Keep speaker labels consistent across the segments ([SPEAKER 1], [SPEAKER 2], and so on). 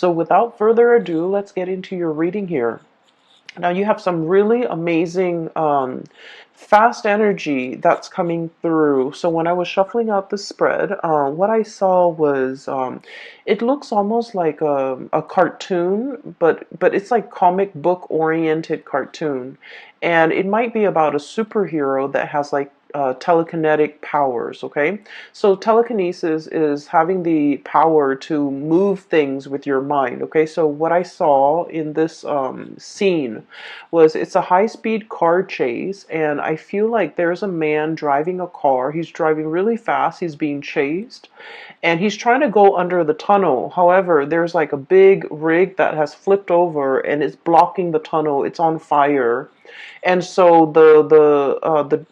[SPEAKER 1] So without further ado, let's get into your reading here. Now you have some really amazing fast energy that's coming through. So when I was shuffling out the spread, what I saw was it looks almost like a cartoon, but it's like comic book oriented cartoon, and it might be about a superhero that has like telekinetic powers. Okay, so telekinesis is having the power to move things with your mind. Okay, so what I saw in this scene was it's a high-speed car chase, and I feel like there's a man driving a car. He's driving really fast. He's being chased, and he's trying to go under the tunnel. However, there's like a big rig that has flipped over and it's blocking the tunnel. It's on fire. And so the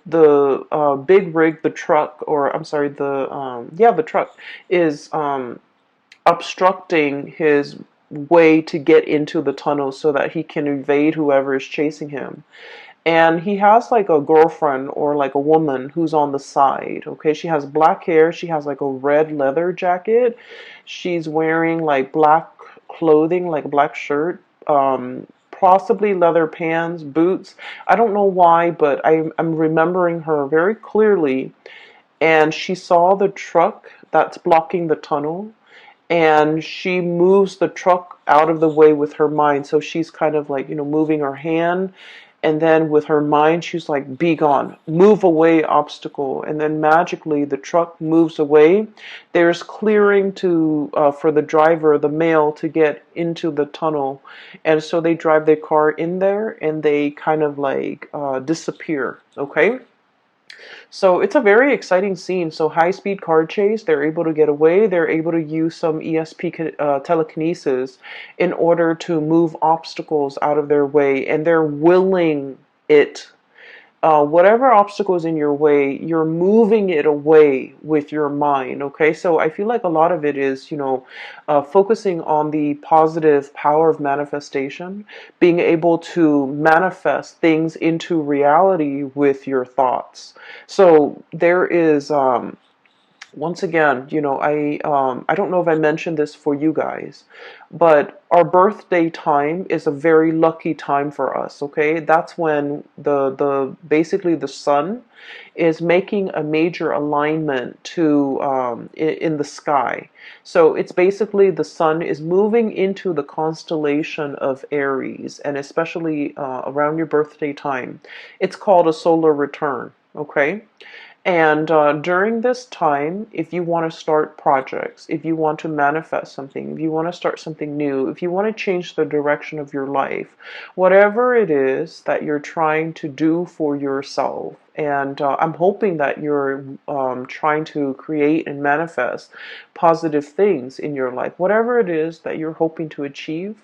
[SPEAKER 1] big rig, the truck, or I'm sorry, the truck is obstructing his way to get into the tunnel so that he can evade whoever is chasing him. And he has like a girlfriend or like a woman who's on the side. Okay, she has black hair, she has like a red leather jacket, she's wearing like black clothing, like a black shirt, possibly leather pants, boots. I don't know why, but I'm remembering her very clearly. And she saw the truck that's blocking the tunnel, and she moves the truck out of the way with her mind. So she's kind of like, moving her hand, and then with her mind she's like, be gone, move away, obstacle. And then magically the truck moves away. There's clearing to for the driver, the male, to get into the tunnel. And so they drive their car in there and they kind of like disappear. Okay, so it's a very exciting scene. So high speed car chase, they're able to get away. They're able to use some ESP telekinesis in order to move obstacles out of their way, and they're willing it. Whatever obstacle is in your way, you're moving it away with your mind. Okay, so I feel like a lot of it is, focusing on the positive power of manifestation, being able to manifest things into reality with your thoughts. So there is once again, I don't know if I mentioned this for you guys, but our birthday time is a very lucky time for us. Okay, that's when the basically the sun is making a major alignment to in the sky. So it's basically the sun is moving into the constellation of Aries, and especially around your birthday time, it's called a solar return. Okay. And during this time, if you want to start projects, if you want to manifest something, if you want to start something new, if you want to change the direction of your life, whatever it is that you're trying to do for yourself, and I'm hoping that you're trying to create and manifest positive things in your life, whatever it is that you're hoping to achieve,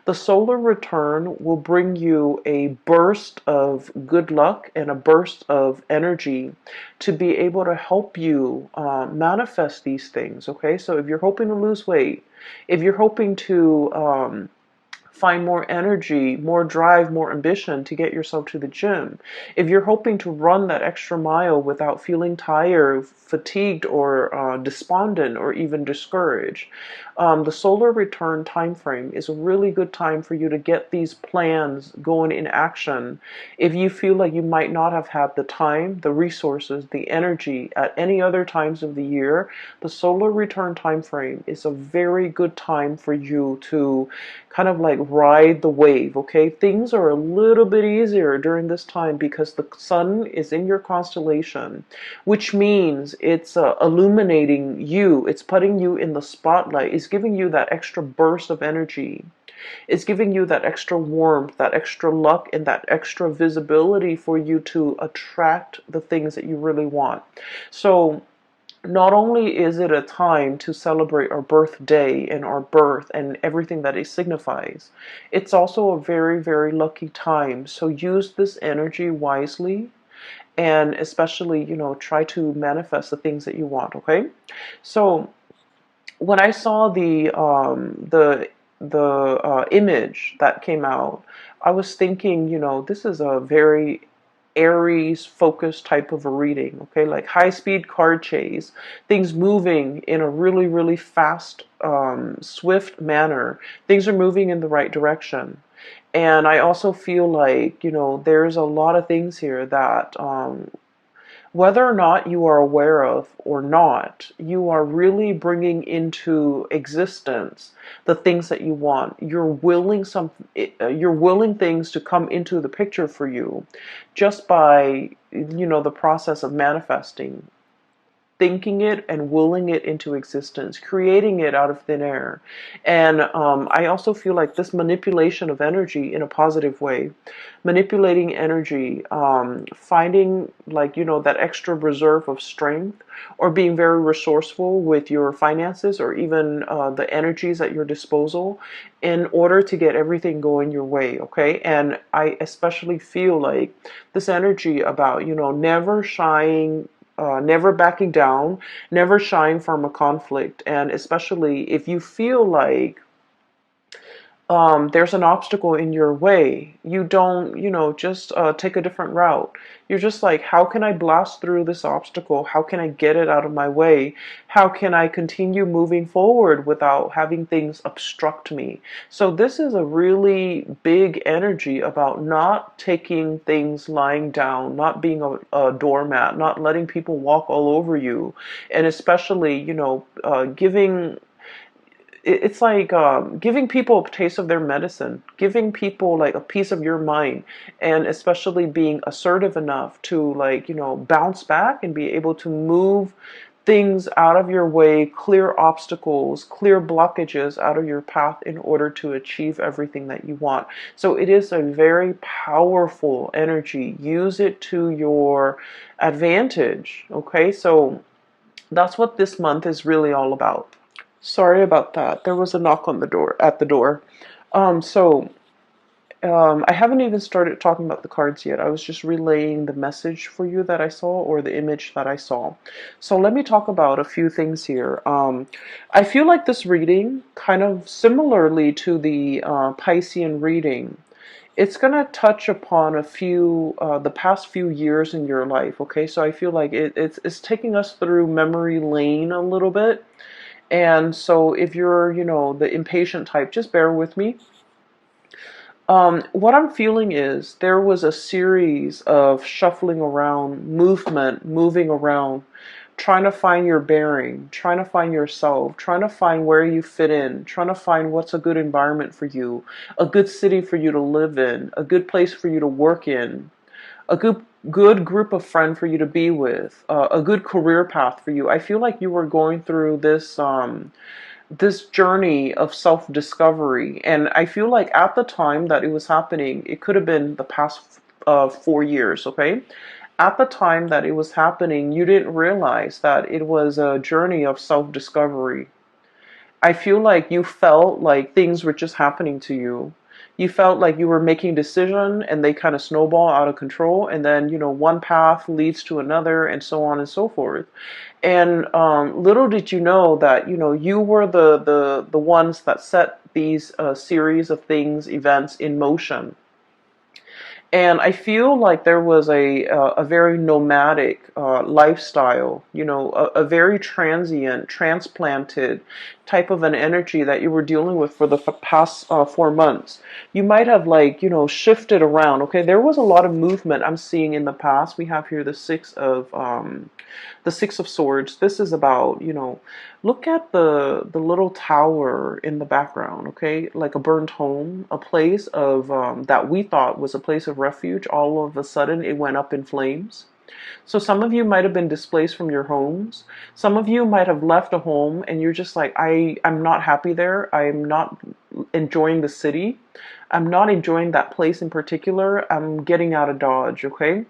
[SPEAKER 1] the solar return will bring you a burst of good luck and a burst of energy to be able to help you manifest these things. Okay, so if you're hoping to lose weight, if you're hoping to find more energy, more drive, more ambition to get yourself to the gym, if you're hoping to run that extra mile without feeling tired, fatigued, or despondent, or even discouraged, the solar return time frame is a really good time for you to get these plans going in action. If you feel like you might not have had the time, the resources, the energy at any other times of the year, the solar return time frame is a very good time for you to kind of like ride the wave. Okay, things are a little bit easier during this time because the sun is in your constellation, which means it's illuminating you, it's putting you in the spotlight, it's giving you that extra burst of energy, it's giving you that extra warmth, that extra luck, and that extra visibility for you to attract the things that you really want. So not only is it a time to celebrate our birthday and our birth and everything that it signifies, it's also a very, very lucky time. So use this energy wisely, and especially, try to manifest the things that you want. Okay, so when I saw the image that came out, I was thinking, this is a very Aries focused type of a reading, okay? Like high speed card chase, things moving in a really, really fast, swift manner. Things are moving in the right direction. And I also feel like, there's a lot of things here that whether or not you are aware of or not, you are really bringing into existence the things that you want. You're willing things to come into the picture for you just by, the process of manifesting, thinking it and willing it into existence, creating it out of thin air. And I also feel like this manipulation of energy in a positive way, manipulating energy, finding like, that extra reserve of strength, or being very resourceful with your finances, or even the energies at your disposal in order to get everything going your way. Okay. And I especially feel like this energy about, never shying, never backing down, never shying from a conflict. And especially if you feel like there's an obstacle in your way, you don't, just take a different route. You're just like, how can I blast through this obstacle? How can I get it out of my way? How can I continue moving forward without having things obstruct me? So this is a really big energy about not taking things lying down, not being a doormat, not letting people walk all over you, and especially, giving, it's like giving people a taste of their medicine, giving people like a piece of your mind, and especially being assertive enough to, like, bounce back and be able to move things out of your way, clear obstacles, clear blockages out of your path in order to achieve everything that you want. So it is a very powerful energy. Use it to your advantage. Okay, so that's what this month is really all about. Sorry about that. There was a knock on the door, at the door. So I haven't even started talking about the cards yet. I was just relaying the message for you that I saw, or the image that I saw. So let me talk about a few things here. I feel like this reading, kind of similarly to the Piscean reading, it's going to touch upon a few, the past few years in your life. Okay, so I feel like it's taking us through memory lane a little bit. And so if you're, the impatient type, just bear with me. What I'm feeling is there was a series of shuffling around, movement, moving around, trying to find your bearing, trying to find yourself, trying to find where you fit in, trying to find what's a good environment for you, a good city for you to live in, a good place for you to work in, a good group of friends for you to be with, a good career path for you. I feel like you were going through this journey of self-discovery, and I feel like at the time that it was happening, it could have been the past 4 years. Okay, at the time that it was happening, you didn't realize that it was a journey of self-discovery. I feel like you felt like things were just happening to you. You felt like you were making decisions and they kind of snowball out of control, and then, one path leads to another, and so on and so forth. And little did you know that, you were the ones that set these series of things, events in motion. And I feel like there was a very nomadic lifestyle, a very transient, transplanted type of an energy that you were dealing with for the past 4 months. You might have, like, shifted around. Okay, there was a lot of movement I'm seeing in the past. We have here the Six of Swords. This is about, look at the little tower in the background, okay? Like a burnt home, a place of that we thought was a place of refuge. All of a sudden, it went up in flames. So some of you might have been displaced from your homes. Some of you might have left a home and you're just like, I'm not happy there. I'm not enjoying the city. I'm not enjoying that place in particular. I'm getting out of Dodge, okay?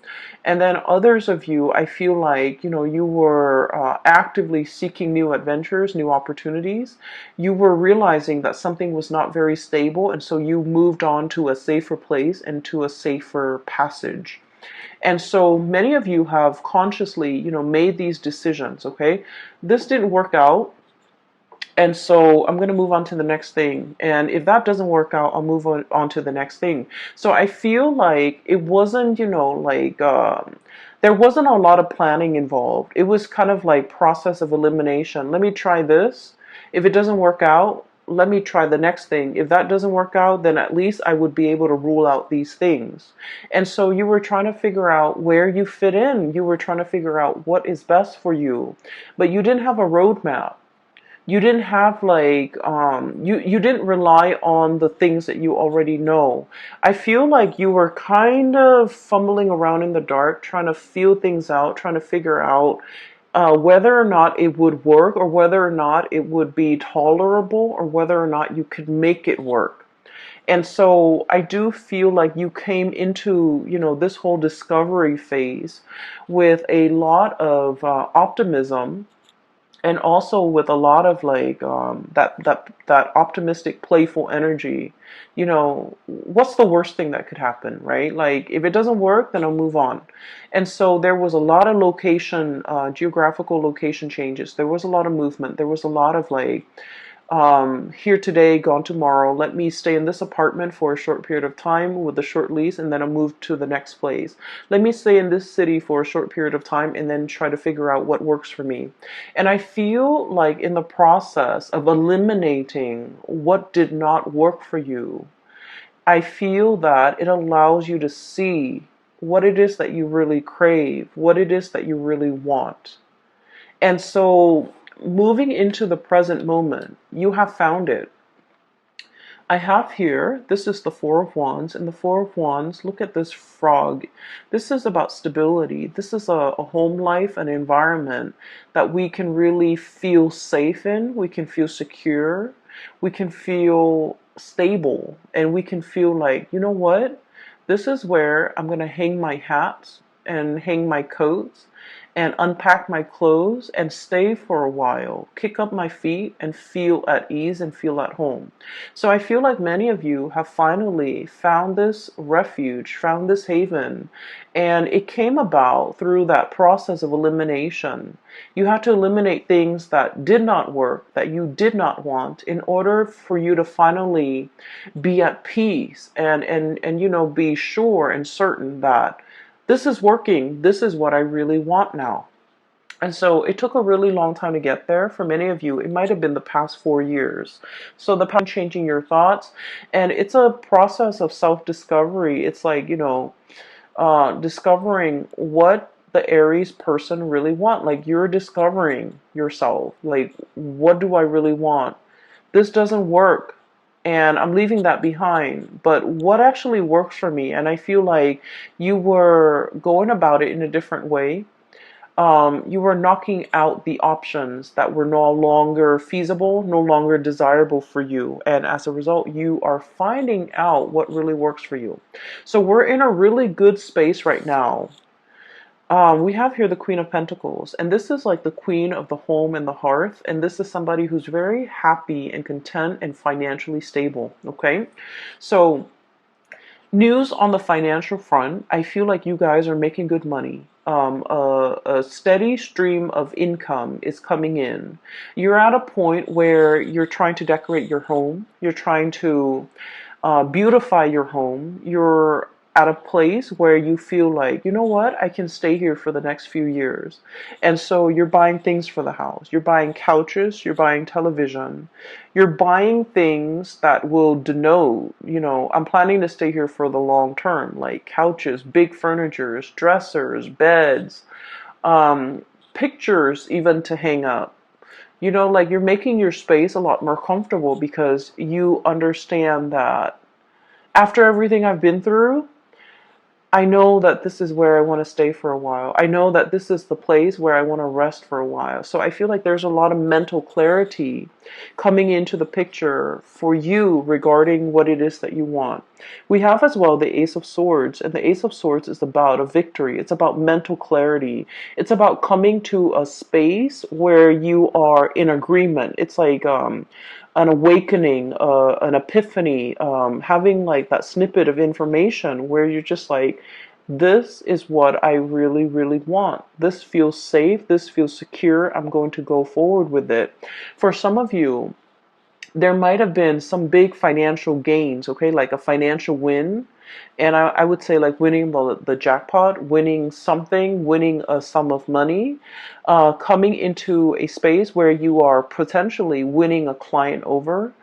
[SPEAKER 1] And then others of you, I feel like, you were actively seeking new adventures, new opportunities. You were realizing that something was not very stable, and so you moved on to a safer place and to a safer passage. And so many of you have consciously, made these decisions, okay? This didn't work out. And so I'm going to move on to the next thing. And if that doesn't work out, I'll move on to the next thing. So I feel like it wasn't, there wasn't a lot of planning involved. It was kind of like process of elimination. Let me try this. If it doesn't work out, let me try the next thing. If that doesn't work out, then at least I would be able to rule out these things. And so you were trying to figure out where you fit in. You were trying to figure out what is best for you, but you didn't have a roadmap. You didn't have like you didn't rely on the things that you already know. I feel like you were kind of fumbling around in the dark, trying to feel things out, trying to figure out whether or not it would work, or whether or not it would be tolerable, or whether or not you could make it work. And so I do feel like you came into, this whole discovery phase with a lot of optimism, and also with a lot of like that optimistic, playful energy. What's the worst thing that could happen, right? Like, if it doesn't work, then I'll move on. And so there was a lot of geographical location changes. There was a lot of movement. There was a lot of like, here today, gone tomorrow. Let me stay in this apartment for a short period of time with a short lease, and then I'll move to the next place. Let me stay in this city for a short period of time, and then try to figure out what works for me. And I feel like in the process of eliminating what did not work for you, I feel that it allows you to see what it is that you really crave, what it is that you really want. And so, moving into the present moment, you have found it. I have here, this is the Four of Wands, and the Four of Wands, look at this frog. This is about stability. This is a home life, an environment that we can really feel safe in. We can feel secure. We can feel stable. And we can feel like, you know what? This is where I'm going to hang my hats and hang my coats and unpack my clothes and stay for a while, kick up my feet and feel at ease and feel at home. So I feel like many of you have finally found this refuge, found this haven, and it came about through that process of elimination. You had to eliminate things that did not work, that you did not want, in order for you to finally be at peace and be sure and certain that this is working. This is what I really want now. And so it took a really long time to get there. For many of you, it might have been the past 4 years. So the past changing your thoughts. And it's a process of self-discovery. It's like, discovering what the Aries person really want. Like, you're discovering yourself. Like, what do I really want? This doesn't work, and I'm leaving that behind. But what actually works for me? And I feel like you were going about it in a different way. You were knocking out the options that were no longer feasible, no longer desirable for you. And as a result, you are finding out what really works for you. So we're in a really good space right now. We have here the Queen of Pentacles, and this is like the queen of the home and the hearth, and this is somebody who's very happy and content and financially stable, okay? So, news on the financial front, I feel like you guys are making good money. A steady stream of income is coming in. You're at a point where you're trying to decorate your home, you're trying to beautify your home, you're at a place where you feel like, you know what, I can stay here for the next few years. And so you're buying things for the house. You're buying couches, you're buying television, you're buying things that will denote, I'm planning to stay here for the long term, like couches, big furnitures, dressers, beds, pictures even to hang up. Like, you're making your space a lot more comfortable because you understand that after everything I've been through, I know that this is where I want to stay for a while. I know that this is the place where I want to rest for a while. So I feel like there's a lot of mental clarity coming into the picture for you regarding what it is that you want. We have as well the Ace of Swords, and the Ace of Swords is about a victory. It's about mental clarity. It's about coming to a space where you are in agreement. It's like an awakening, an epiphany, having like that snippet of information where you're just like, This is what I really, really want. This feels safe. This feels secure. I'm going to go forward with it. For some of you, there might have been some big financial gains, okay, like a financial win. And I would say like winning the jackpot, winning something, winning a sum of money, coming into a space where you are potentially winning a client over,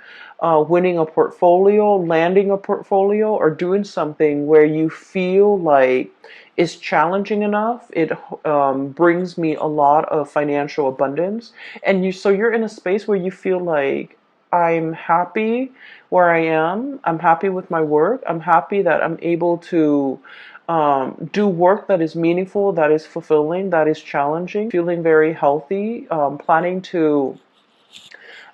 [SPEAKER 1] winning a portfolio, landing a portfolio, or doing something where you feel like it's challenging enough. It brings me a lot of financial abundance. And so you're in a space where you feel like, I'm happy where I am. I'm happy with my work. I'm happy that I'm able to do work that is meaningful, that is fulfilling, that is challenging. Feeling very healthy. Planning to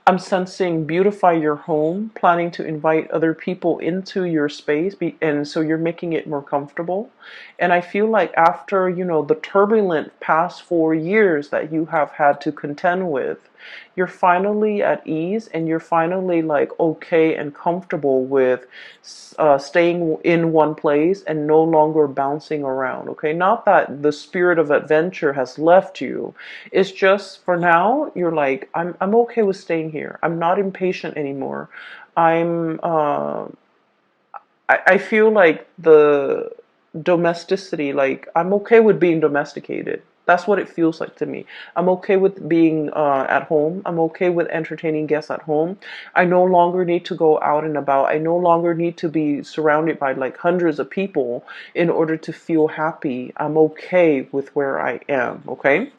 [SPEAKER 1] I'm sensing beautify your home, planning to invite other people into your space, and so you're making it more comfortable. And I feel like after, the turbulent past 4 years that you have had to contend with, you're finally at ease and you're finally like okay and comfortable with staying in one place and no longer bouncing around. Okay, not that the spirit of adventure has left you. It's just for now you're like, I'm okay with staying here. I'm not impatient anymore. I'm I feel like the domesticity, like I'm okay with being domesticated. That's what it feels like to me. I'm okay with being at home. I'm okay with entertaining guests at home. I no longer need to go out and about. I no longer need to be surrounded by like hundreds of people in order to feel happy. I'm okay with where I am. Okay.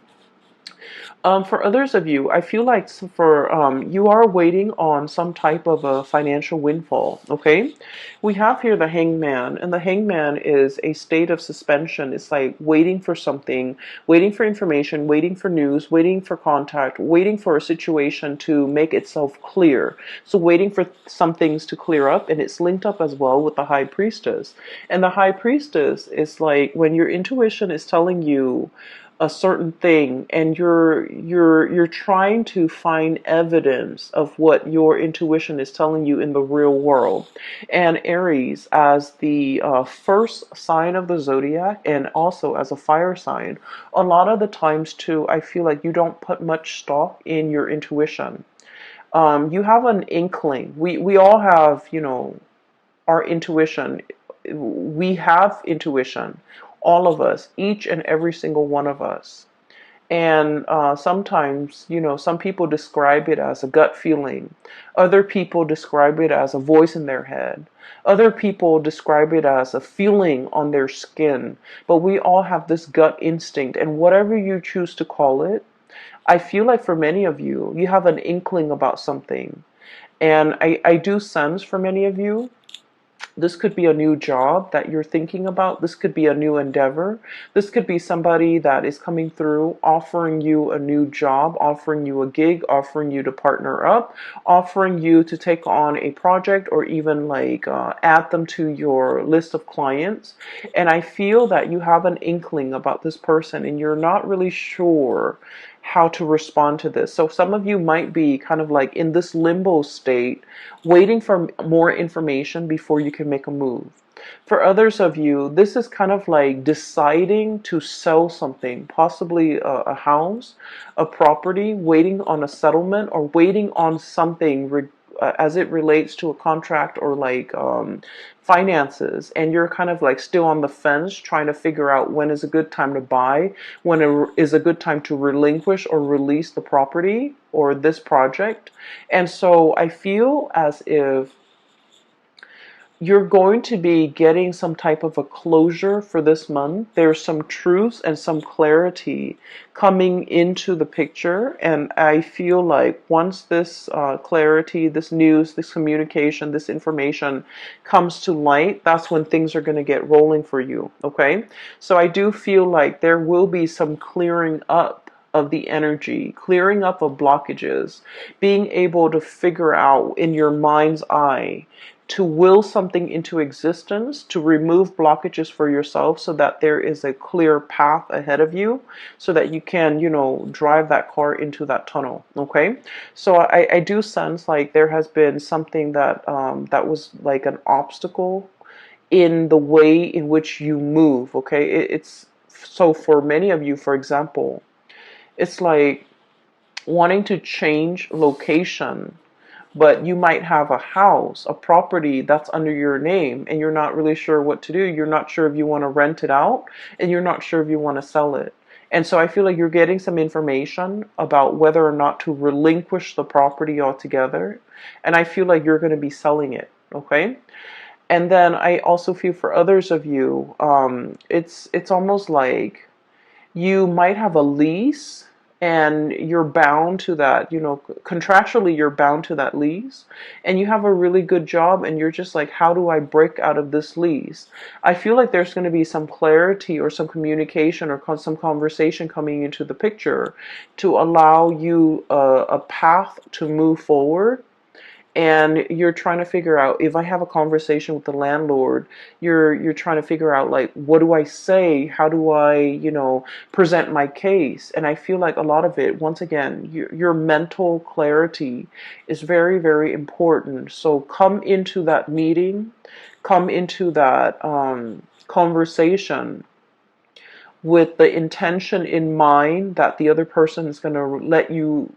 [SPEAKER 1] For others of you, I feel like for you are waiting on some type of a financial windfall. Okay, we have here the hangman, and the hangman is a state of suspension. It's like waiting for something, waiting for information, waiting for news, waiting for contact, waiting for a situation to make itself clear. So waiting for some things to clear up, and it's linked up as well with the high priestess. And the high priestess is like when your intuition is telling you a certain thing and you're trying to find evidence of what your intuition is telling you in the real world. And Aries, as the first sign of the zodiac and also as a fire sign, a lot of the times too, I feel like you don't put much stock in your intuition. You have an inkling. We all have, our intuition. We have intuition, all of us, each and every single one of us. And sometimes, some people describe it as a gut feeling. Other people describe it as a voice in their head. Other people describe it as a feeling on their skin. But we all have this gut instinct, and whatever you choose to call it, I feel like for many of you, you have an inkling about something. And I do sense for many of you, this could be a new job that you're thinking about. This could be a new endeavor. This could be somebody that is coming through offering you a new job, offering you a gig, offering you to partner up, offering you to take on a project or even like add them to your list of clients. And I feel that you have an inkling about this person and you're not really sure how to respond to this. So some of you might be kind of like in this limbo state, waiting for more information before you can make a move. For others of you, this is kind of like deciding to sell something, possibly a house, a property, waiting on a settlement or waiting on something as it relates to a contract or like finances, and you're kind of like still on the fence trying to figure out when is a good time to buy, when is a good time to relinquish or release the property or this project. And so I feel as if you're going to be getting some type of a closure for this month. There's some truths and some clarity coming into the picture. And I feel like once this clarity, this news, this communication, this information comes to light, that's when things are going to get rolling for you. Okay. So I do feel like there will be some clearing up of the energy, clearing up of blockages, being able to figure out in your mind's eye to will something into existence, to remove blockages for yourself so that there is a clear path ahead of you so that you can, drive that car into that tunnel. Okay. So I do sense like there has been something that, that was like an obstacle in the way in which you move, okay? It's so for many of you, for example, it's like wanting to change location, but you might have a house, a property that's under your name, and you're not really sure what to do. You're not sure if you want to rent it out, and you're not sure if you want to sell it. And so I feel like you're getting some information about whether or not to relinquish the property altogether. And I feel like you're going to be selling it, okay? And then I also feel for others of you, it's almost like you might have a lease and you're bound to that, contractually you're bound to that lease, and you have a really good job and you're just like, how do I break out of this lease? I feel like there's going to be some clarity or some communication or some conversation coming into the picture to allow you a path to move forward. And you're trying to figure out, if I have a conversation with the landlord, you're trying to figure out, like, what do I say? How do I, present my case? And I feel like a lot of it, once again, your mental clarity is very, very important. So come into that meeting, come into that conversation with the intention in mind that the other person is going to let you,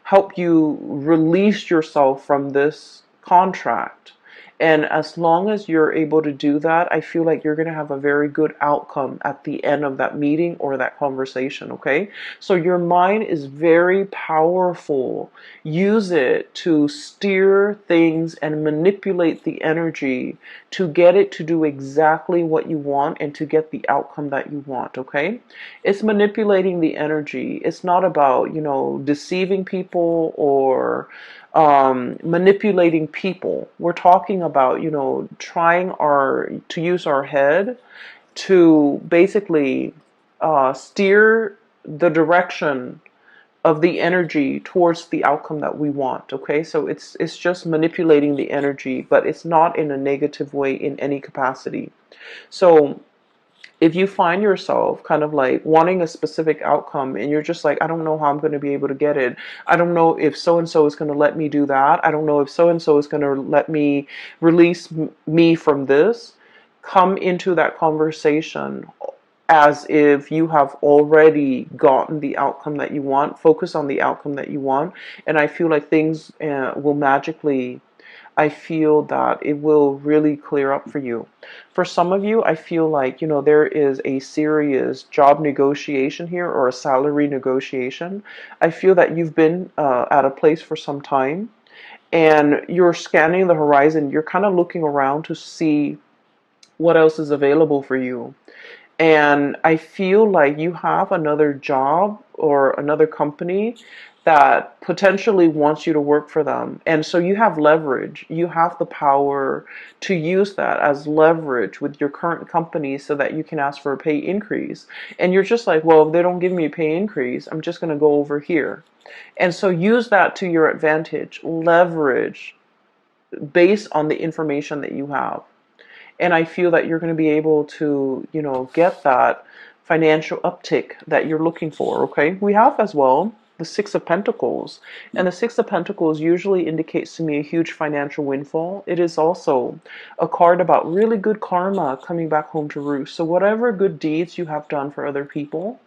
[SPEAKER 1] help you release yourself from this contract. And as long as you're able to do that, I feel like you're going to have a very good outcome at the end of that meeting or that conversation, okay? So your mind is very powerful. Use it to steer things and manipulate the energy to get it to do exactly what you want and to get the outcome that you want, okay? It's manipulating the energy. It's not about, deceiving people or manipulating people. We're talking about, trying to use our head to basically steer the direction of the energy towards the outcome that we want. Okay, so it's just manipulating the energy, but it's not in a negative way in any capacity. So if you find yourself kind of like wanting a specific outcome and you're just like, I don't know how I'm going to be able to get it. I don't know if so-and-so is going to let me do that. I don't know if so-and-so is going to let me release me from this. Come into that conversation as if you have already gotten the outcome that you want. Focus on the outcome that you want. And I feel like things will magically, I feel that it will really clear up for you. For some of you, I feel like, there is a serious job negotiation here or a salary negotiation. I feel that you've been at a place for some time and you're scanning the horizon. You're kind of looking around to see what else is available for you. And I feel like you have another job or another company that potentially wants you to work for them. And so you have leverage. You have the power to use that as leverage with your current company so that you can ask for a pay increase. And you're just like, well, if they don't give me a pay increase, I'm just going to go over here. And so use that to your advantage. Leverage based on the information that you have. And I feel that you're going to be able to, get that financial uptick that you're looking for, okay? We have as well the Six of Pentacles. And the Six of Pentacles usually indicates to me a huge financial windfall. It is also a card about really good karma coming back home to roost. So whatever good deeds you have done for other people,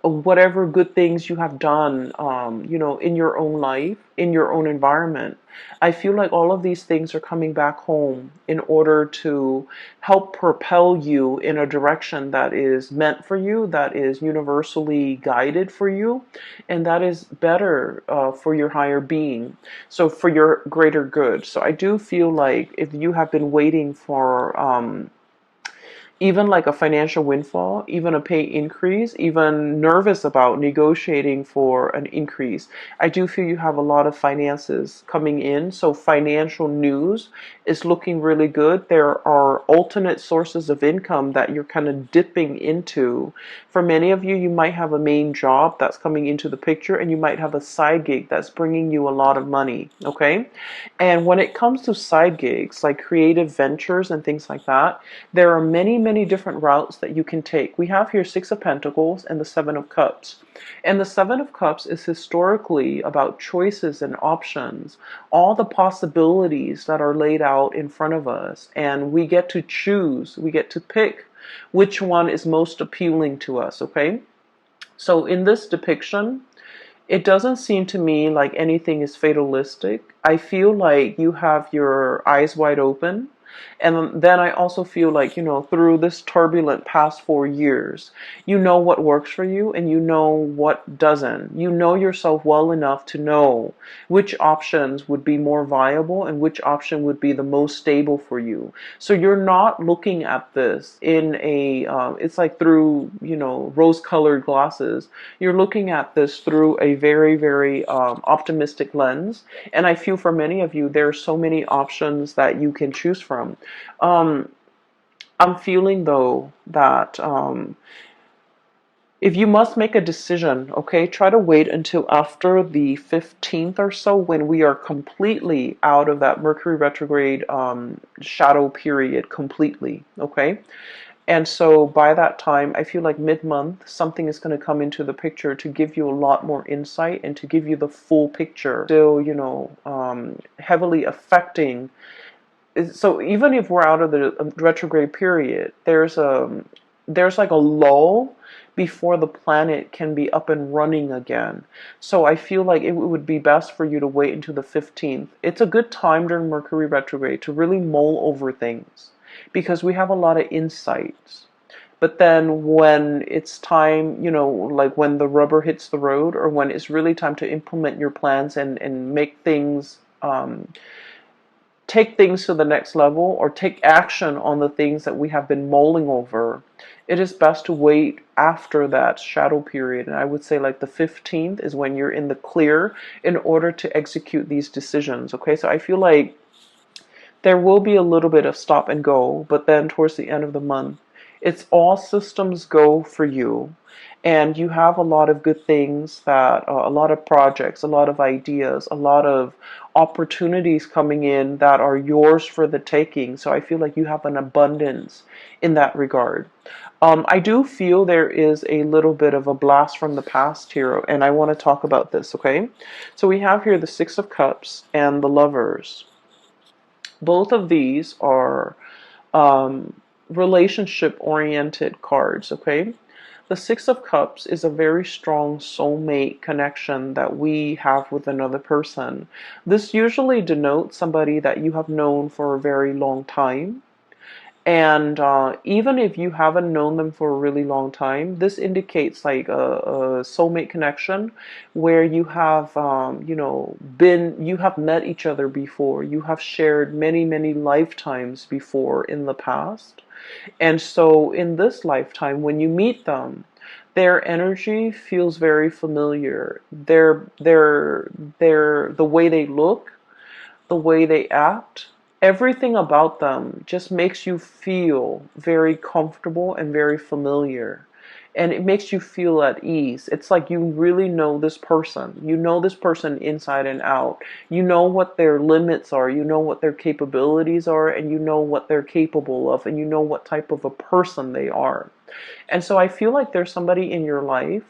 [SPEAKER 1] whatever good things you have done, in your own life, in your own environment, I feel like all of these things are coming back home in order to help propel you in a direction that is meant for you, that is universally guided for you, and that is better for your higher being, so for your greater good. So I do feel like if you have been waiting for even like a financial windfall, even a pay increase, even nervous about negotiating for an increase, I do feel you have a lot of finances coming in. So financial news is looking really good. There are alternate sources of income that you're kind of dipping into. For many of you, you might have a main job that's coming into the picture, and you might have a side gig that's bringing you a lot of money, okay? And when it comes to side gigs, like creative ventures and things like that, there are many many different routes that you can take. We have here Six of Pentacles and the Seven of Cups. And the Seven of Cups is historically about choices and options, all the possibilities that are laid out in front of us. And we get to choose, we get to pick which one is most appealing to us, okay? So in this depiction, it doesn't seem to me like anything is fatalistic. I feel like you have your eyes wide open. And then I also feel like, through this turbulent past 4 years, you know what works for you and you know what doesn't. You know yourself well enough to know which options would be more viable and which option would be the most stable for you. So you're not looking at this in it's like through, rose-colored glasses. You're looking at this through a very, very optimistic lens. And I feel for many of you, there are so many options that you can choose from. I'm feeling though that if you must make a decision, okay, try to wait until after the 15th or so, when we are completely out of that Mercury retrograde shadow period completely, okay? And so by that time, I feel like mid-month, something is going to come into the picture to give you a lot more insight and to give you the full picture. Still, heavily affecting. So even if we're out of the retrograde period, there's like a lull before the planet can be up and running again. So I feel like it would be best for you to wait until the 15th. It's a good time during Mercury retrograde to really mull over things, because we have a lot of insights. But then when it's time, like when the rubber hits the road, or when it's really time to implement your plans and make things, take things to the next level, or take action on the things that we have been mulling over, it is best to wait after that shadow period. And I would say like the 15th is when you're in the clear in order to execute these decisions. Okay, so I feel like there will be a little bit of stop and go, but then towards the end of the month, it's all systems go for you. And you have a lot of good things, that a lot of projects, a lot of ideas, a lot of opportunities coming in that are yours for the taking. So I feel like you have an abundance in that regard. I do feel there is a little bit of a blast from the past here, and I want to talk about this, okay? So we have here the Six of Cups and the Lovers. Both of these are relationship-oriented cards, okay? The Six of Cups is a very strong soulmate connection that we have with another person. This usually denotes somebody that you have known for a very long time. And even if you haven't known them for a really long time, this indicates like a soulmate connection where you have, you have met each other before. You have shared many, many lifetimes before in the past. And so in this lifetime, when you meet them, their energy feels very familiar. The way they look, the way they act, everything about them just makes you feel very comfortable and very familiar. And it makes you feel at ease. It's like you really know this person. You know this person inside and out. You know what their limits are. You know what their capabilities are. And you know what they're capable of. And you know what type of a person they are. And so I feel like there's somebody in your life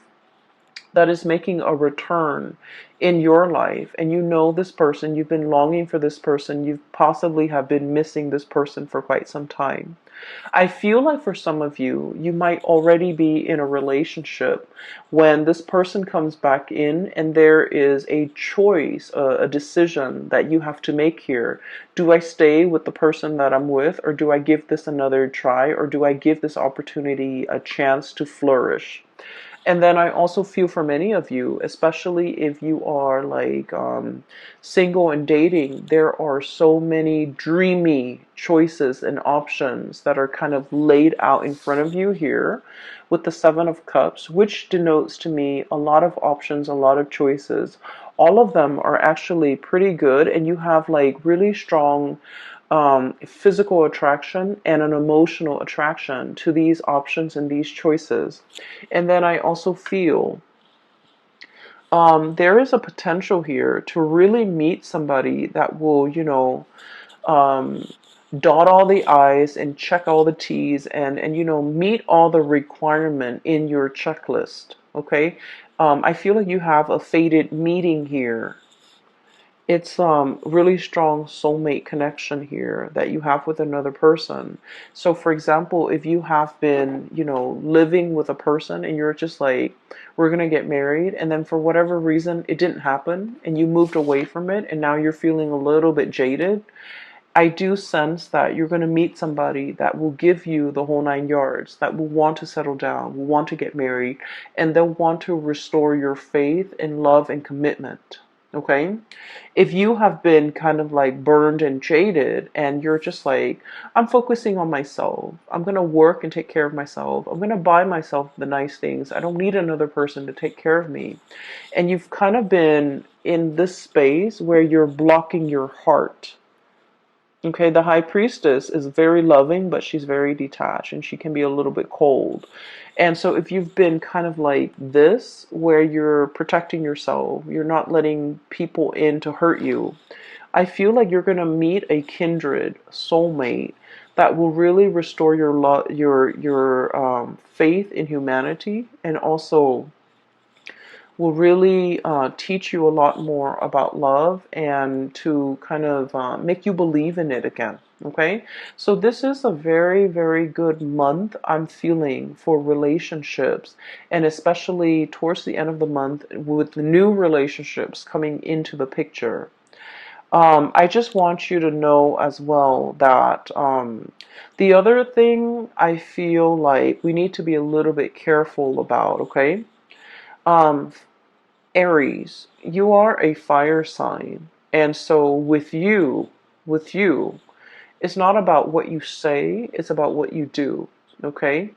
[SPEAKER 1] that is making a return in your life, and you know this person, you've been longing for this person, you possibly have been missing this person for quite some time. I feel like for some of you, you might already be in a relationship when this person comes back in, and there is a choice, a decision that you have to make here. Do I stay with the person that I'm with, or do I give this another try, or do I give this opportunity a chance to flourish? And then I also feel for many of you, especially if you are like single and dating, there are so many dreamy choices and options that are kind of laid out in front of you here with the Seven of Cups, which denotes to me a lot of options, a lot of choices. All of them are actually pretty good, and you have like really strong physical attraction and an emotional attraction to these options and these choices. And then I also feel there is a potential here to really meet somebody that will, dot all the I's and check all the T's, and you know, meet all the requirement in your checklist. Okay. I feel like you have a fated meeting here. It's really strong soulmate connection here that you have with another person. So for example, if you have been, you know, living with a person and you're just like, we're gonna get married, and then for whatever reason it didn't happen and you moved away from it and now you're feeling a little bit jaded, I do sense that you're going to meet somebody that will give you the whole 9 yards, that will want to settle down, will want to get married, and they'll want to restore your faith and love and commitment. Okay? If you have been kind of like burned and jaded and you're just like, I'm focusing on myself, I'm going to work and take care of myself, I'm going to buy myself the nice things, I don't need another person to take care of me. And you've kind of been in this space where you're blocking your heart. Okay, the high priestess is very loving, but she's very detached and she can be a little bit cold. And so if you've been kind of like this, where you're protecting yourself, you're not letting people in to hurt you, I feel like you're going to meet a kindred soulmate that will really restore your faith in humanity, and also will really teach you a lot more about love and to kind of make you believe in it again. Okay, so this is a very, very good month I'm feeling for relationships, and especially towards the end of the month with the new relationships coming into the picture. I just want you to know as well that the other thing I feel like we need to be a little bit careful about, okay? Um, Aries, you are a fire sign. And so with you, it's not about what you say, it's about what you do. Okay?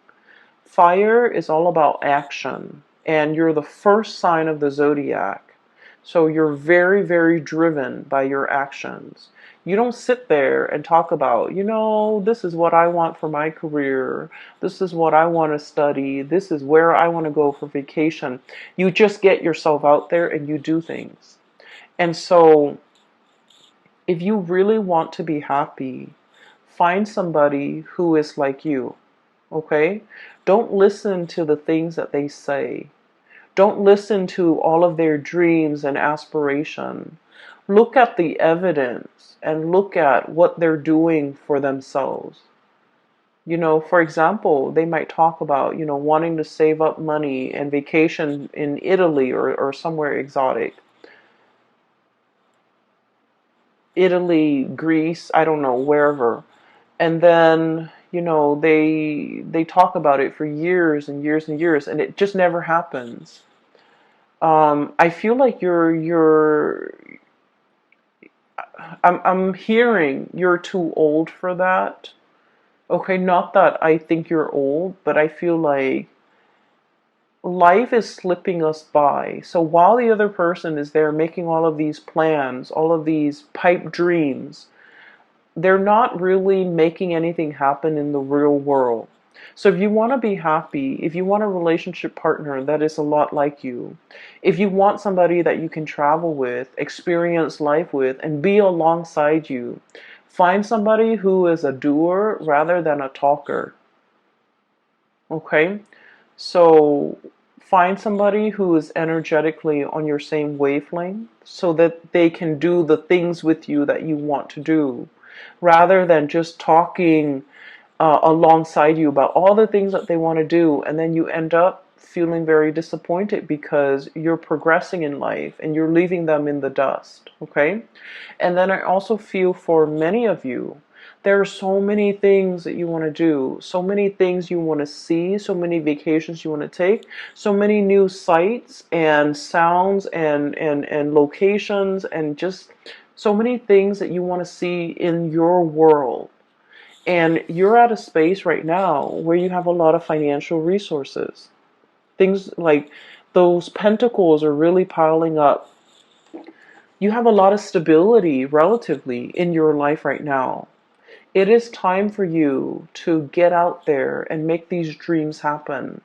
[SPEAKER 1] Fire is all about action. And you're the first sign of the zodiac. So you're very, very driven by your actions. You don't sit there and talk about, you know, this is what I want for my career. This is what I want to study. This is where I want to go for vacation. You just get yourself out there and you do things. And so if you really want to be happy, find somebody who is like you. Okay? Don't listen to the things that they say. Don't listen to all of their dreams and aspiration. Look at the evidence and look at what they're doing for themselves. You know, for example, they might talk about, you know, wanting to save up money and vacation in Italy or somewhere exotic. Italy, Greece, I don't know, wherever. And then, you know, they talk about it for years and years and years, and it just never happens. I feel like I'm hearing you're too old for that. Okay, not that I think you're old, but I feel like life is slipping us by. So while the other person is there making all of these plans, all of these pipe dreams, they're not really making anything happen in the real world. So if you want to be happy, if you want a relationship partner that is a lot like you, if you want somebody that you can travel with, experience life with, and be alongside you, find somebody who is a doer rather than a talker. Okay? So find somebody who is energetically on your same wavelength so that they can do the things with you that you want to do, rather than just talking alongside you about all the things that they want to do, and then you end up feeling very disappointed because you're progressing in life and you're leaving them in the dust. Okay? And then I also feel for many of you, there are so many things that you want to do, so many things you want to see, so many vacations you want to take, so many new sights and sounds and locations, and just so many things that you want to see in your world. And you're at a space right now where you have a lot of financial resources. Things like those pentacles are really piling up. You have a lot of stability relatively in your life right now. It is time for you to get out there and make these dreams happen.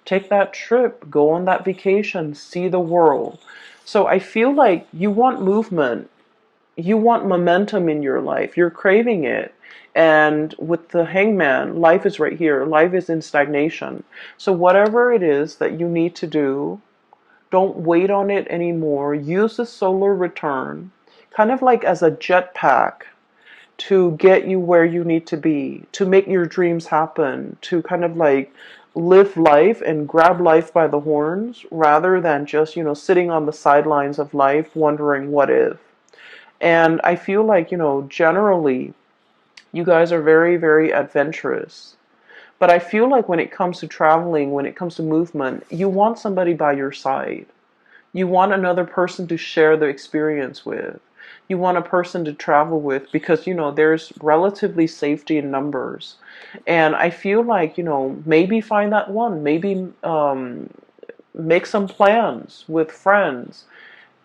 [SPEAKER 1] Take that trip, go on that vacation, see the world. So I feel like you want movement. you want momentum in your life. You're craving it. And with the Hangman, life is right here. Life is in stagnation. So whatever it is that you need to do, don't wait on it anymore. Use the solar return kind of like as a jetpack to get you where you need to be, to make your dreams happen, to kind of like live life and grab life by the horns rather than just, sitting on the sidelines of life wondering what if. And I feel like, generally, you guys are very, very adventurous. But I feel like when it comes to traveling, when it comes to movement, you want somebody by your side. You want another person to share the experience with. You want a person to travel with because, there's relatively safety in numbers. And I feel like, maybe find that one. Maybe make some plans with friends,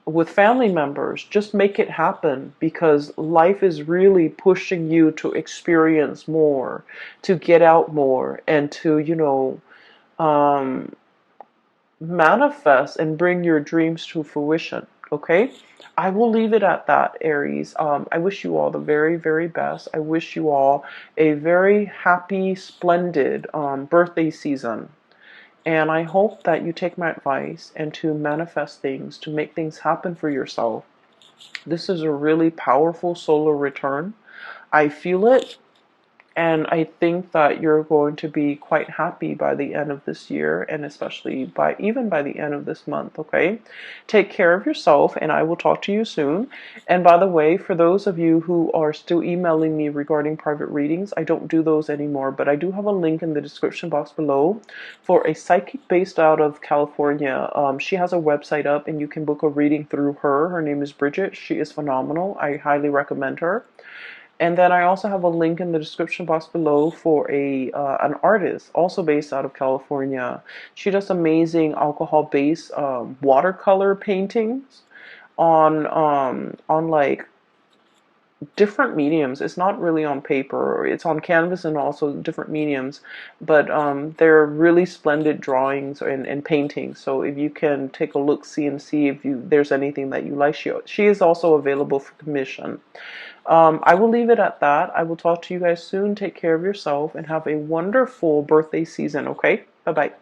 [SPEAKER 1] with family members. Just make it happen because life is really pushing you to experience more, to get out more, and to, um, manifest and bring your dreams to fruition. Okay, I will leave it at that, Aries. I wish you all the very, very best. I wish you all a very happy, splendid birthday season. And I hope that you take my advice and to manifest things, to make things happen for yourself. This is a really powerful solar return. I feel it. And I think that you're going to be quite happy by the end of this year and especially even by the end of this month, okay? Take care of yourself and I will talk to you soon. And by the way, for those of you who are still emailing me regarding private readings, I don't do those anymore, but I do have a link in the description box below for a psychic based out of California. She has a website up and you can book a reading through her. Her name is Bridget. She is phenomenal. I highly recommend her. And then I also have a link in the description box below for an artist also based out of California. She does amazing alcohol-based watercolor paintings on like different mediums. It's not really on paper. It's on canvas and also different mediums. But they're really splendid drawings and paintings. So if you can take a look, see if there's anything that you like, she is also available for commission. I will leave it at that. I will talk to you guys soon. Take care of yourself and have a wonderful birthday season, okay? Bye-bye.